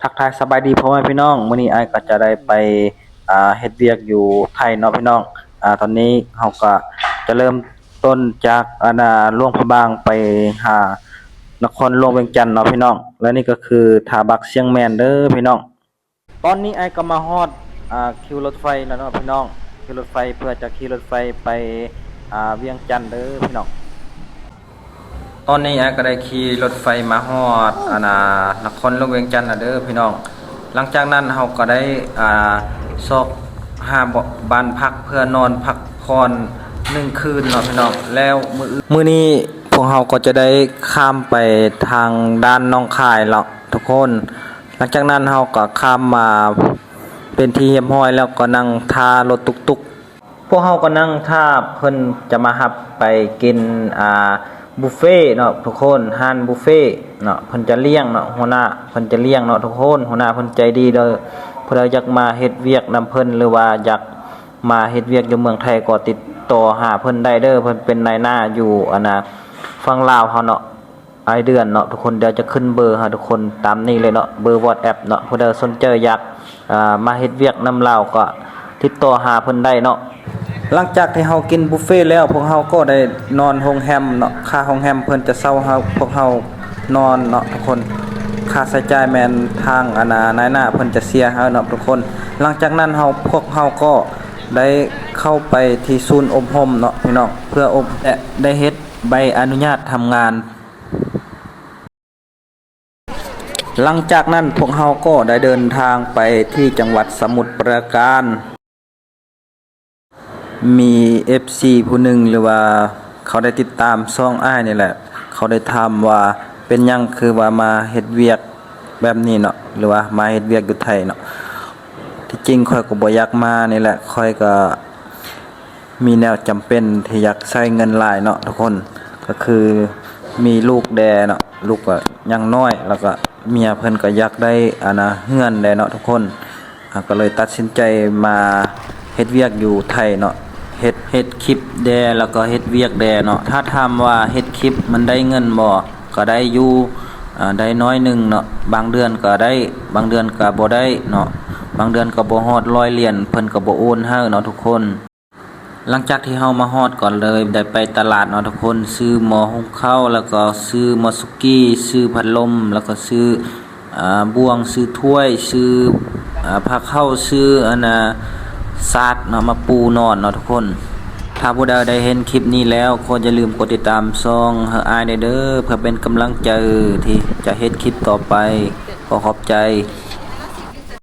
ทักทายสบายดีพ่อแม่พี่น้องมื้อนี้อ้ายก็จะได้ไปเฮ็ดเวียกอยู่ไทยเนาะพี่น้องตอนนี้เฮาก็จะเริ่มต้นจากหลวงพระบางไปหานครหลวงเวียงจันทน์เนาะพี่น้องและนี่ก็คือท่าบักเชียงแม่นเด้อพี่น้องตอนนี้อ้ายก็มาฮอดคิวรถไฟแล้วเนาะพี่น้องคิวรถไฟเพื่อจะขี่รถไฟไปเวียงจันทน์เด้อพี่น้องตอนนี้อ้ายก็ได้ขี่รถไฟมาฮอดนครหลวงเวียงจันทน์แล้วเด้อพี่น้องหลังจากนั้นเฮาก็ได้ซอกหาบ้านพักเพื่อนอนพักผ่อน1คืนเนาะพี่น้องแล้วมื้อนี้พวกเฮาก็จะได้ข้ามไปทางด้านหนองคายแล้วทุกคนหลังจากนั้นเฮาก็ข้ามมาเป็นที่เรียบร้อยแล้วก็นั่งท่ารถตุกๆพวกเฮาก็นั่งท่าเพิ่นจะมารับไปกินบุฟเฟ่เนาะทุกคนร้านบุฟเฟ่เนาะเพิ่นจะเลี้ยงเนาะหัวหน้าเพิ่นจะเลี้ยงเนาะทุกคนหัวหน้าเพิ่นใจดีเด้อเพิ่นอยากมาเฮ็ดเวียกนำเพิ่นหรือว่าอยากมาเฮ็ดเวียกอยู่เมืองไทยก็ติดต่อหาเพิ่นได้เด้อเพิ่นเป็นนายหน้าอยู่ฝั่งลาวเฮาเนาะรายเดือนเนาะทุกคนเดี๋ยวจะขึ้นเบอร์ให้ทุกคนตามนี้เลยเนาะเบอร์ WhatsApp เนาะผู้ใดสนใจอยากมาเฮ็ดเวียกนำลาวก็ติดต่อหาเพิ่นได้เนาะหลังจากที่เฮากินบุฟเฟ่แล้วพวกเฮาก็ได้นอนโรงแรมเนาะค่าโรงแรมเพิ่นจะเซาเฮาพวกเฮานอนเนาะทุกคนค่าใช้จ่ายแม่นทางนายหน้าเพิ่นจะเสียเฮาเนาะทุกคนหลังจากนั้นพวกเฮาก็ได้เข้าไปที่ศูนย์อบรมเนาะพี่น้องเพื่ออบและได้เฮ็ดใบอนุญาตทำงานหลังจากนั้นพวกเฮาก็ได้เดินทางไปที่จังหวัดสมุทรปราการมี FC ผู้หนึ่งหรือว่าเขาได้ติดตามช่องอ้ายนี่แหละเขาได้ถามว่าเป็นหยังคือว่ามาเฮ็ดเวียกแบบนี้เนาะหรือว่ามาเฮ็ดเวียกอยู่ไทยเนาะที่จริงข้อยก็บ่อยากมานี่แหละข้อยก็มีแนวจำเป็นที่อยากใช้เงินหลายเนาะทุกคนก็คือมีลูกแดเนาะลูกก็ยังน้อยแล้วก็เมียเพิ่นก็อยากได้เฮือนแดเนาะทุกคนก็เลยตัดสินใจมาเฮ็ดเวียกอยู่ไทยเนาะเฮ็ดคลิปแดแล้วก็เฮ็ดเวียกแดเนาะถ้าถามว่าเฮ็ดคลิปมันได้เงินบ่ก็ได้อยู่ได้น้อยนึงเนาะบางเดือนก็ได้บางเดือนก็บ่ได้เนาะบางเดือนก็บ่ฮอด100เหรียญเพิ่นก็บ่โอนให้เนาะทุกคนหลังจากที่เฮามาฮอดก่อนเลยได้ไปตลาดเนาะทุกคนซื้อหม้อหุงข้าวแล้วก็ซื้อหม้อสุกี้ซื้อพัดลมแล้วก็ซื้อบ่วงซื้อถ้วยซื้อผ้าเข้าซื้อซาดเนาะมาปูนอนเนาะทุกคนถ้าผู้ใดได้เห็นคลิปนี้แล้วก็อย่าลืมกดติดตามช่องเฮาอ้ายเด้อเพื่อเป็นกำลังใจที่จะเฮ็ดคลิปต่อไปขอขอบใจ